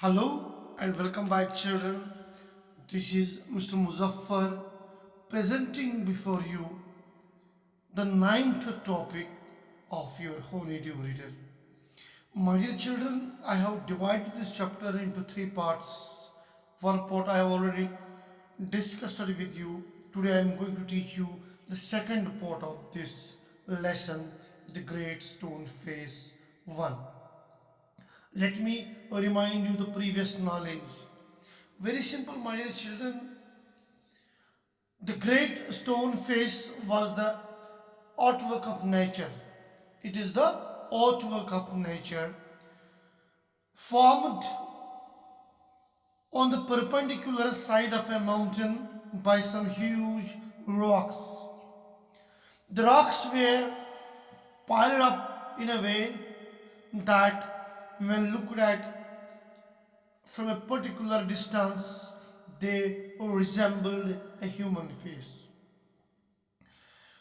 Hello and welcome back, children. This is Mr. Muzaffar presenting before you the ninth topic of your whole native reader. My dear children, I have divided this chapter into three parts. One part I have already discussed with you. Today I am going to teach you the second part of this lesson, the Great Stone Face 1. Let me remind you the previous knowledge. Very simple, my dear children. The great stone face was the artwork of nature. It is the artwork of nature formed on the perpendicular side of a mountain by some huge rocks. The rocks were piled up in a way that when looked at from a particular distance, they resembled a human face.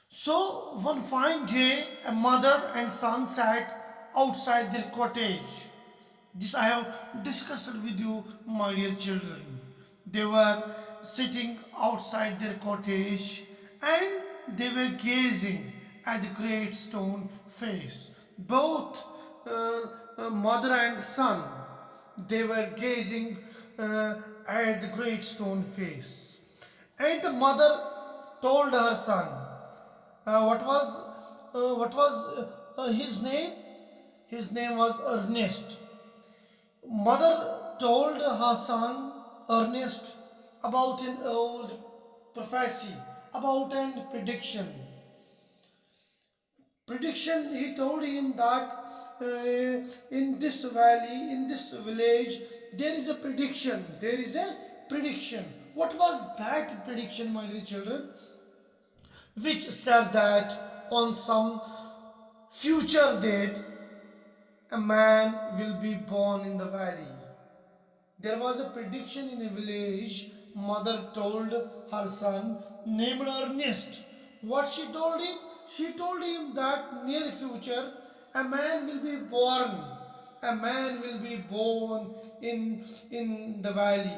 So, one fine day, a mother and son sat outside their cottage. This I have discussed with you, my dear children. They were sitting outside their cottage and they were gazing at the great stone face. Both mother and son, they were gazing at the great stone face. And the mother told her son, what was his name? His name was Ernest. Mother told her son Ernest about an old prophecy, about an prediction. Prediction, he told him that in this valley, in this village, there is a prediction. There is a prediction. What was that prediction, my dear children? Which said that on some future date, a man will be born in the valley. There was a prediction in a village. Mother told her son named Ernest. What she told him? She told him that near future a man will be born. A man will be born in the valley.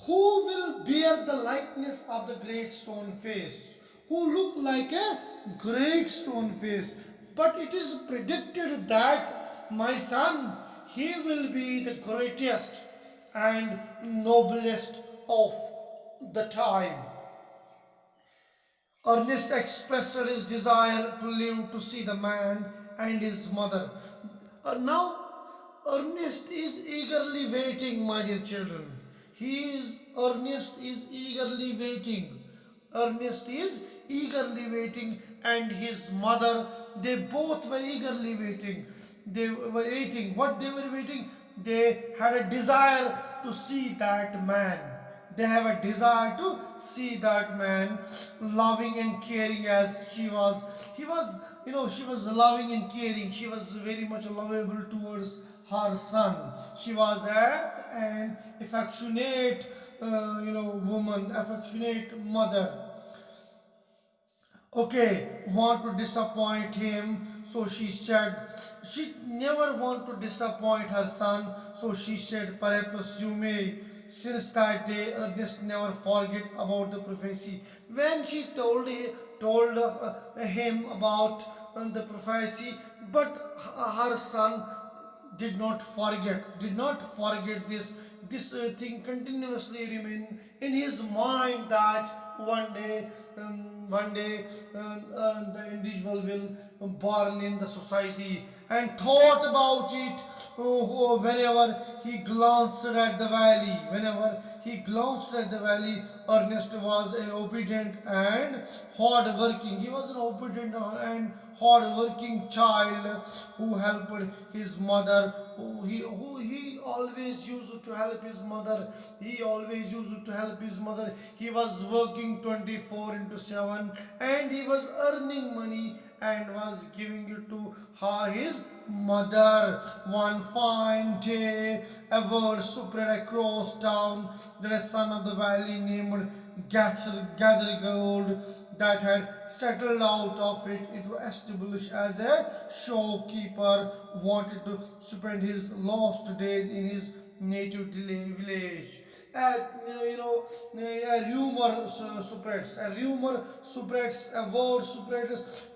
Who will bear the likeness of the great stone face? Who look like a great stone face? But it is predicted that my son, he will be the greatest and noblest of the time. Ernest expressed his desire to live to see the man and his mother. Now, Ernest is eagerly waiting, my dear children. Ernest is eagerly waiting. Ernest is eagerly waiting, and his mother, they both were eagerly waiting. They were waiting. What they were waiting? They had a desire to see that man. They have a desire to see that man loving and caring as she was. She was loving and caring. She was very much lovable towards her son. She was an affectionate, woman, affectionate mother. Okay, want to disappoint him, so she said, she never want to disappoint her son, so she said, perhaps you may. Since that day, Ernest never forget about the prophecy. When she told him about the prophecy, but her son did not forget this thing continuously remain in his mind, that one day the individual will born in the society, and thought about it whenever he glanced at the valley. Whenever he glanced at the valley, Ernest was an obedient and hard working. He was an obedient and hard working child who helped his mother. He always used to help his mother. He always used to help his mother. He was working 24 into 7, and he was earning money and was giving it to his mother. One fine day, a word spread across town that a son of the valley named Gather Gold that had settled out of it. It was established as a shopkeeper, wanted to spend his last days in his native village. A rumor spreads, a word spreads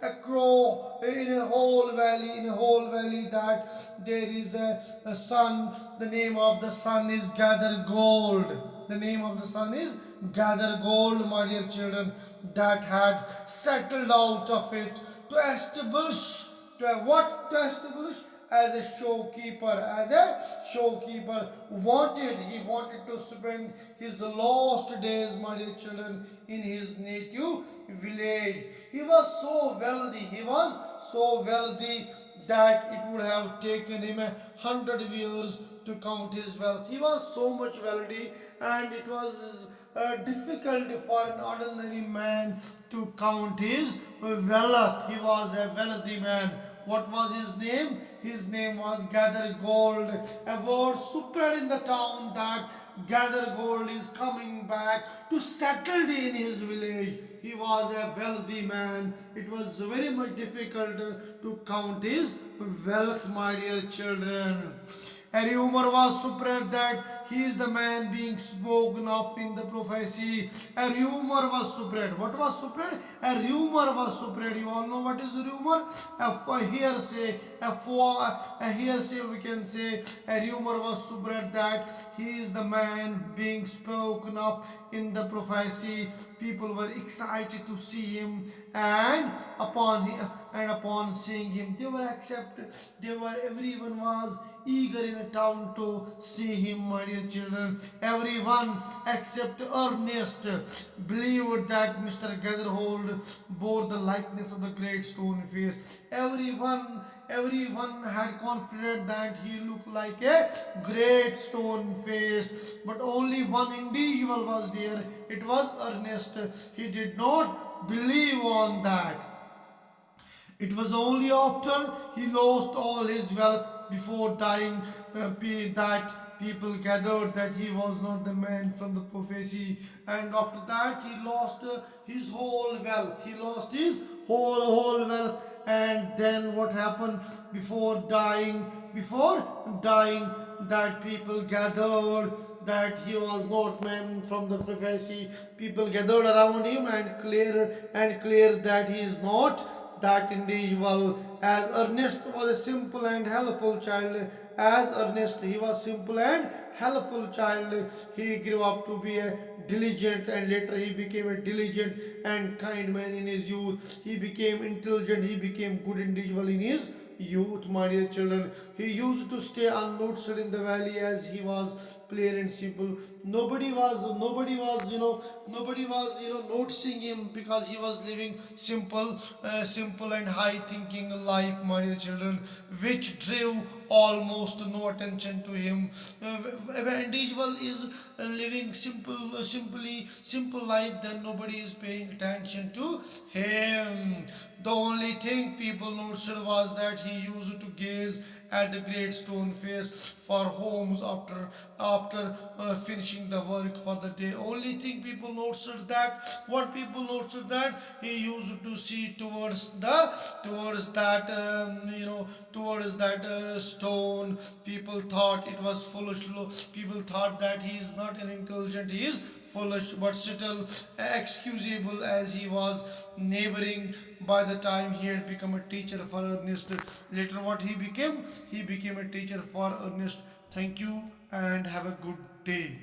in a whole valley that there is a son. The name of the son is Gather Gold. The name of the son is Gather Gold, my dear children, that had settled out of it to establish, to establish as a showkeeper, he wanted to spend his last days, my dear children, in his native village. He was so wealthy that it would have taken him 100 years to count his wealth. He was so much wealthy, and it was difficult for an ordinary man to count his wealth. He was a wealthy man. What was his name? His name was Gather Gold. A word spread in the town that Gather Gold is coming back to settle in his village. He was a wealthy man. It was very much difficult to count his wealth, my dear children. A rumor was spread that he is the man being spoken of in the prophecy. A rumor was spread. What was spread? A rumor was spread. You all know what is a rumor? A hearsay. A hearsay, we can say. A rumor was spread that he is the man being spoken of in the prophecy. People were excited to see him, and upon seeing him, everyone was eager in a town to see him, my dear children. Everyone except Ernest believed that Mr. Gatherhold bore the likeness of the great stone face. Everyone had confidence that he looked like a great stone face, but only one individual was there. It was Ernest. He did not believe on that. It was only after he lost all his wealth before dying that people gathered that he was not the man from the prophecy. And after that, he lost his whole wealth. He lost his whole wealth. And then what happened before dying? Before dying, that people gathered that he was not man from the prophecy. People gathered around him and cleared that he is not that individual. As Ernest was a simple and helpful child, he was simple and helpful child. He grew up to be a diligent, and later he became a diligent and kind man in his youth. He became intelligent, he became good individual in his youth, my dear children. He used to stay unnoticed in the valley as he was plain and simple. Nobody was noticing him because he was living simple and high thinking life, my dear children, which drew almost no attention to him. If an individual is living simple life, then nobody is paying attention to him. The only thing people noticed was that he used to gaze at the great stone face for homes after finishing the work for the day. Only thing people noticed that what people noticed that he used to see towards that stone. People thought it was foolish. People thought that he is not an intelligent. He is foolish, but still excusable as he was neighboring. By the time he had become a teacher for Ernest, later what he became? He became a teacher for Ernest. Thank you and have a good day.